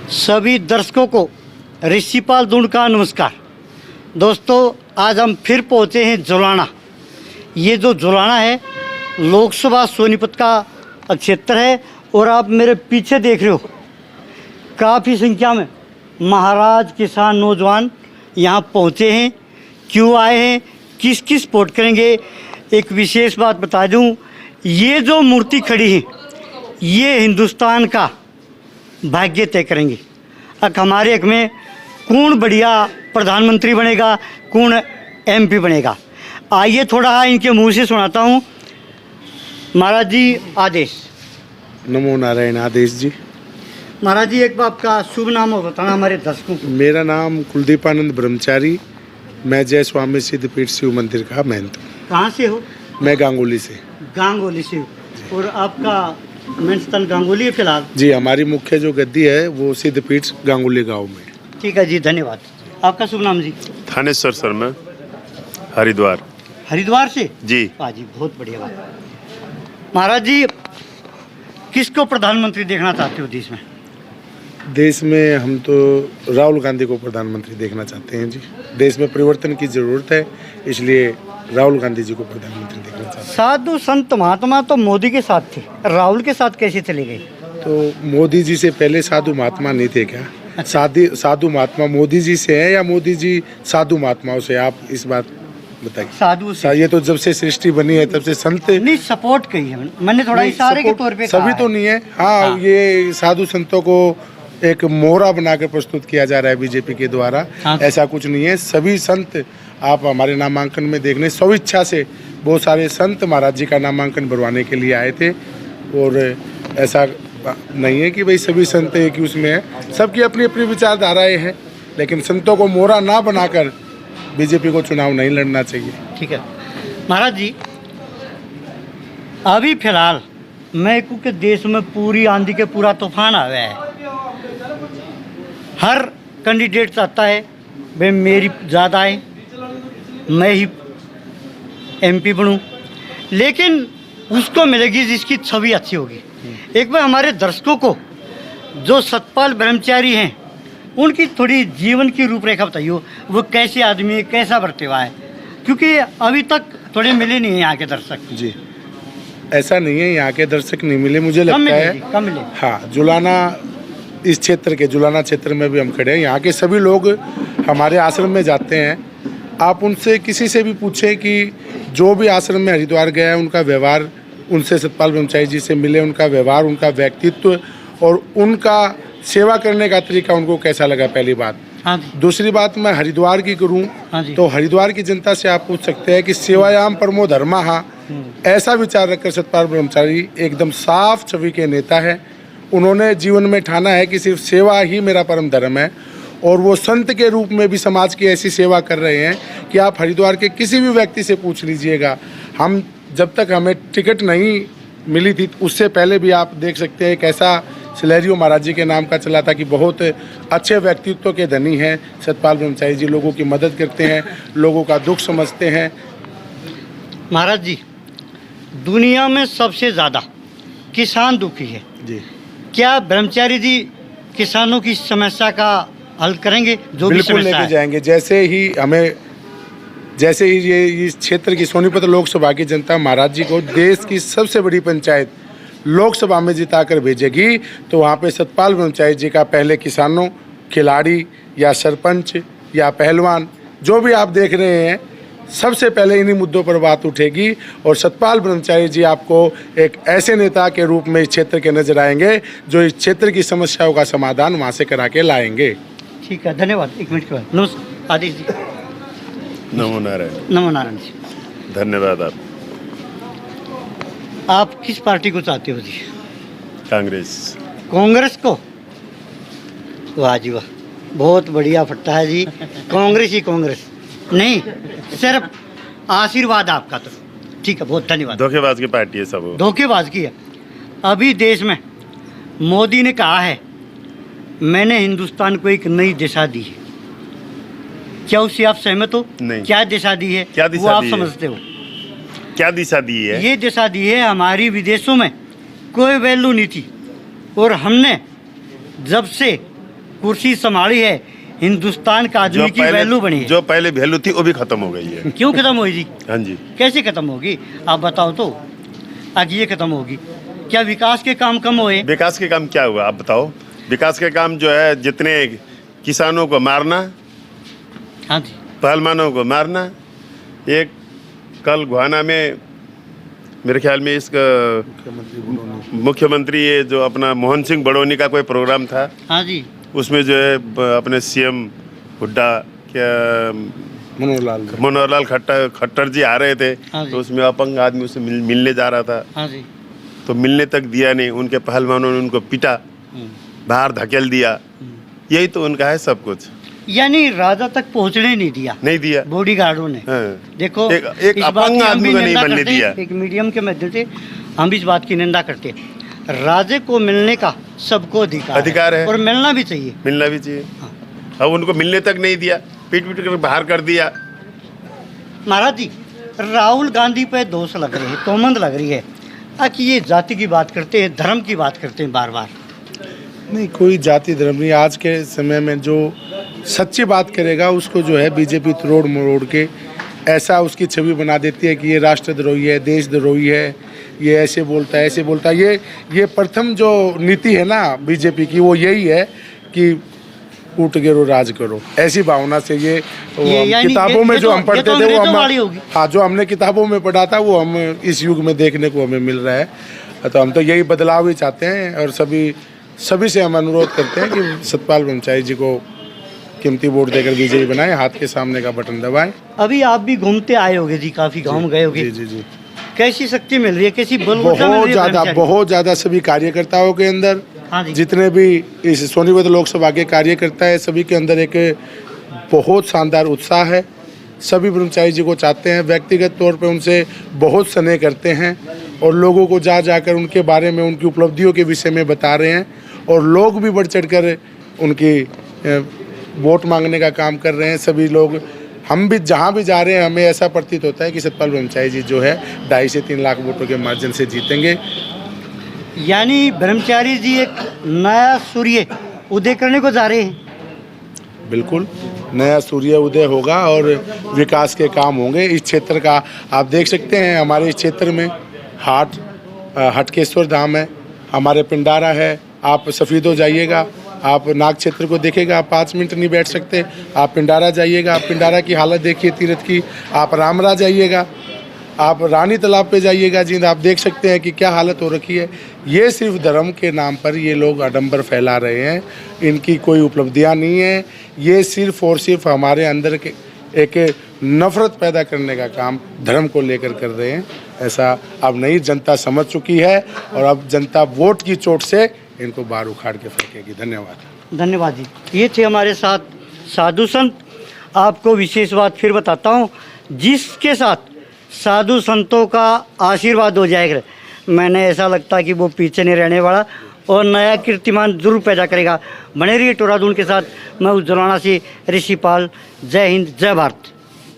सभी दर्शकों को ऋषिपाल दूंड का नमस्कार। दोस्तों, आज हम फिर पहुंचे हैं जुलाना। ये जो जुलाना है लोकसभा सोनीपत का क्षेत्र है और आप मेरे पीछे देख रहे हो काफ़ी संख्या में महाराज किसान नौजवान यहाँ पहुँचे हैं। क्यों आए हैं, किस किस वोट करेंगे, एक विशेष बात बता दूँ, ये जो मूर्ति खड़ी है ये हिंदुस्तान का भाग्य तय करेंगे। अब हमारे हक में कौन बढ़िया प्रधानमंत्री बनेगा, कौन एमपी बनेगा। आइए थोड़ा इनके मुंह से सुनाता हूँ। महाराज जी, आदेश। नमो नारायण। आदेश जी। महाराज जी, एक बार आपका शुभ नाम हो बताना हमारे दर्शकों को। मेरा नाम कुलदीपानंद ब्रह्मचारी, मैं जय स्वामी सिद्धपीठ शिव मंदिर का महंत हूँ। कहाँ से हो? मैं गांगुली से। गांगुली से। और आपका मेन स्थान गांगुली है फिलहाल? जी, हमारी मुख्य जो गद्दी है वो सिद्धपीठ गांगुली गांव में। ठीक है जी, धन्यवाद। आपका शुभ नाम जी? थानेश्वर शर्मा, हरिद्वार। हरिद्वार से जी। हाँ जी, बहुत बढ़िया बात। महाराज जी, किसको प्रधानमंत्री देखना चाहते हो देश में? देश में हम तो राहुल गांधी को प्रधानमंत्री देखना चाहते हैं जी। देश में परिवर्तन की जरूरत है, इसलिए राहुल गांधी जी को प्रधानमंत्री देखना चाहते हैं। साधु संत महात्मा तो मोदी के साथ थे, राहुल के साथ कैसे चले गए? तो मोदी जी से पहले साधु महात्मा नहीं थे क्या? साधु महात्मा मोदी जी से है या मोदी जी साधु महात्माओं से? आप इस बात बताइए। साधु से। ये तो जब से सृष्टि बनी है तब से संत नहीं, सपोर्ट कही है मैंने, थोड़ा इशारे के तौर पे सभी कहा तो है। नहीं है। हाँ, ये साधु संतों को एक मोहरा बनाकर प्रस्तुत किया जा रहा है बीजेपी के द्वारा। हाँ। ऐसा कुछ नहीं है। सभी संत आप हमारे नामांकन में देखने स्वेच्छा से बहुत सारे संत महाराज जी का नामांकन भरवाने के लिए आए थे। और ऐसा नहीं है कि भाई सभी संत एक ही उसमें है, सबकी अपनी अपनी विचारधाराएं हैं, लेकिन संतों को मोहरा ना बनाकर बीजेपी को चुनाव नहीं लड़ना चाहिए। ठीक है महाराज जी, अभी फिलहाल मैं कहूँ कि देश में पूरी आंधी के पूरा तूफान आ गया है। हर कैंडिडेट चाहता है भाई मेरी ज़्यादा है, मैं ही एमपी बनूं, लेकिन उसको मिलेगी जिसकी छवि अच्छी होगी। एक बार हमारे दर्शकों को जो सतपाल ब्रह्मचारी हैं उनकी थोड़ी जीवन की रूपरेखा बताइए, वो कैसे आदमी है, कैसा बरतेवा है, क्योंकि अभी तक थोड़े मिले नहीं हैं यहाँ के दर्शक। जी, ऐसा नहीं है यहाँ के दर्शक नहीं मिले, मुझे लगता है कम मिले। हाँ, जुलाना इस क्षेत्र के जुलाना क्षेत्र में भी हम खड़े हैं। यहाँ के सभी लोग हमारे आश्रम में जाते हैं। आप उनसे किसी से भी पूछें कि जो भी आश्रम में हरिद्वार गया है उनका व्यवहार, उनसे सतपाल ब्रह्मचारी जी से मिले, उनका व्यवहार, उनका व्यक्तित्व और उनका सेवा करने का तरीका उनको कैसा लगा, पहली बात। हाँ जी। दूसरी बात मैं हरिद्वार की करूं तो हरिद्वार की जनता से आप पूछ सकते हैं कि सेवायाम परमो धर्मः, ऐसा विचार रखकर सतपाल ब्रह्मचारी एकदम साफ छवि के नेता है। उन्होंने जीवन में ठाना है कि सिर्फ सेवा ही मेरा परम धर्म है, और वो संत के रूप में भी समाज की ऐसी सेवा कर रहे हैं कि आप हरिद्वार के किसी भी व्यक्ति से पूछ लीजिएगा। हम जब तक हमें टिकट नहीं मिली थी उससे पहले भी आप देख सकते हैं कैसा सिलेरियो महाराज जी के नाम का चला था कि बहुत अच्छे व्यक्तित्व के धनी हैं सतपाल ब्रह्मचारी जी। लोगों की मदद करते हैं, लोगों का दुख समझते हैं। महाराज जी, दुनिया में सबसे ज़्यादा किसान दुखी है जी। क्या ब्रह्मचारी जी किसानों की समस्या का हल करेंगे? जो बिल्कुल लेके जाएंगे। जैसे ही ये इस क्षेत्र की सोनीपत लोकसभा की जनता महाराज जी को देश की सबसे बड़ी पंचायत लोकसभा में जिताकर भेजेगी तो वहाँ पे सतपाल ब्रह्मचारी जी का पहले किसानों, खिलाड़ी या सरपंच या पहलवान जो भी आप देख रहे हैं, सबसे पहले इन्हीं मुद्दों पर बात उठेगी। और सतपाल ब्रह्मचारी जी आपको एक ऐसे नेता के रूप में इस क्षेत्र के नजर आएंगे जो इस क्षेत्र की समस्याओं का समाधान वहाँ से करा के लाएंगे। ठीक है, धन्यवाद। एक मिनट के बाद नमस्कार। आदेश जी। नमो नारायण। नमो नारायण जी। धन्यवाद। आप किस पार्टी को चाहते हो जी? कांग्रेस। कांग्रेस को? वाह जी वाह, बहुत बढ़िया फट्टा है जी। कांग्रेस ही कांग्रेस नहीं, सिर्फ आशीर्वाद आपका। तो ठीक है, बहुत धन्यवाद। धोखेबाज की पार्टी है सब। धोखेबाज की है। अभी देश में मोदी ने कहा है मैंने हिंदुस्तान को एक नई दिशा दी है। क्या उससे आप सहमत हो? नहीं। क्या दिशा दी है? क्या दिशा वो आप दी है? समझते हो? क्या दिशा दी है? ये दिशा दी है हमारी विदेशों में कोई वैल्यू नहीं थी, और हमने जब से कुर्सी संभाली है, हिंदुस्तान का आदमी की वैल्यू बनी है। जो पहले वैल्यू थी वो भी खत्म हो गई है। क्यों खत्म हुई जी? हाँ जी। कैसे खत्म होगी आप बताओ तो, आज ये खत्म होगी? क्या विकास के काम कम हुए? विकास के काम क्या हुआ आप बताओ? विकास के काम जो है, जितने किसानों को मारना, हाँ जी, पहलवानों को मारना। एक कल गुहाना में मेरे ख्याल में इसका मुख्यमंत्री ये जो अपना मोहन सिंह बड़ौनी का कोई प्रोग्राम था, हाँ जी, उसमें जो है अपने सीएम हुड्डा क्या मनोहर लाल खट्टर जी आ रहे थे, हाँ जी। तो उसमें अपंग आदमी उससे मिलने जा रहा था, हाँ जी। तो मिलने तक दिया नहीं। उनके पहलवानों ने उनको पीटा, बाहर धकेल दिया। यही तो उनका है सब कुछ। यानी राजा तक पहुंचने नहीं दिया बॉडीगार्डों ने। हाँ। देखो, एक इस बात अपंग की हम आदमी भी को नहीं निंदा बनने करते हैं, दिया। एक मीडियम के माध्यम से हम भी इस बात की निंदा करते हैं। राजे को मिलने का सबको अधिकार है और मिलना भी चाहिए। मिलना भी चाहिए। हाँ। अब उनको मिलने तक नहीं दिया, पीट कर बाहर कर दिया। महाराज जी, राहुल गांधी पे दोष लग रहे हैं, तोमंद लग रही है कि ये जाति की बात करते हैं, धर्म की बात करते हैं बार बार। नहीं, कोई जाति धर्म नहीं। आज के समय में जो सच्ची बात करेगा उसको जो है बीजेपी तोड़ मरोड़ के ऐसा उसकी छवि बना देती है कि ये राष्ट्रद्रोही है, देशद्रोही है, ये ऐसे बोलता है, ऐसे बोलता है। ये प्रथम जो नीति है ना बीजेपी की, वो यही है कि कूट गिरो राज करो, ऐसी भावना से ये किताबों में जो हम पढ़ते थे वो हम, हाँ, जो हमने किताबों में पढ़ा था वो हम इस युग में देखने को हमें मिल रहा है। तो हम तो यही बदलाव ही चाहते हैं और सभी से हम अनुरोध करते हैं कि सतपाल ब्रह्मचारी जी को कीमती वोट देकर बीजेपी बनाए, हाथ के सामने का बटन दबाएं। अभी आप भी घूमते आए होगे जी, काफी गाँव गए होगे। जी जी जी। कैसी शक्ति मिल रही है, कैसी बल? बहुत ज़्यादा सभी कार्यकर्ताओं के अंदर, हाँ जी, जितने भी इस सोनीपत लोकसभा के कार्यकर्ता है, सभी के अंदर एक बहुत शानदार उत्साह है। सभी ब्रह्मचारी जी को चाहते हैं, व्यक्तिगत तौर पे उनसे बहुत स्नेह करते हैं और लोगों को जाकर उनके बारे में, उनकी उपलब्धियों के विषय में बता रहे हैं और लोग भी बढ़ चढ़ कर उनकी वोट मांगने का काम कर रहे हैं। सभी लोग, हम भी जहाँ भी जा रहे हैं हमें ऐसा प्रतीत होता है कि सतपाल ब्रह्मचारी जी जो है 2.5 से 3 लाख वोटों के मार्जिन से जीतेंगे। यानी ब्रह्मचारी जी एक नया सूर्य उदय करने को जा रहे हैं। बिल्कुल, नया सूर्य उदय होगा और विकास के काम होंगे इस क्षेत्र का। आप देख सकते हैं हमारे इस क्षेत्र में हटकेश्वर धाम है, हमारे पिंडारा है। आप सफ़ीदो जाइएगा, आप नाग क्षेत्र को देखेगा, आप 5 मिनट नहीं बैठ सकते। आप पिंडारा जाइएगा, आप पिंडारा की हालत देखिए तीर्थ की। आप रामरा जाइएगा, आप रानी तालाब पे जाइएगा जींद, आप देख सकते हैं कि क्या हालत हो रखी है। ये सिर्फ धर्म के नाम पर ये लोग आडंबर फैला रहे हैं, इनकी कोई उपलब्धियां नहीं है। ये सिर्फ और सिर्फ हमारे अंदर के एक नफरत पैदा करने का काम धर्म को लेकर कर रहे हैं। ऐसा अब नई जनता समझ चुकी है और अब जनता वोट की चोट से इनको बाहर उखाड़ के फेंकेगी। धन्यवाद। धन्यवाद जी। ये थे हमारे साथ साधु संत। आपको विशेष बात फिर बताता हूँ, जिसके साथ साधु संतों का आशीर्वाद हो जाएगा, मैंने ऐसा लगता है कि वो पीछे नहीं रहने वाला और नया कीर्तिमान जरूर पैदा करेगा। बने रहिए टोरादून के साथ। मैं उस जुलाना से ऋषिपाल। जय हिंद, जय भारत।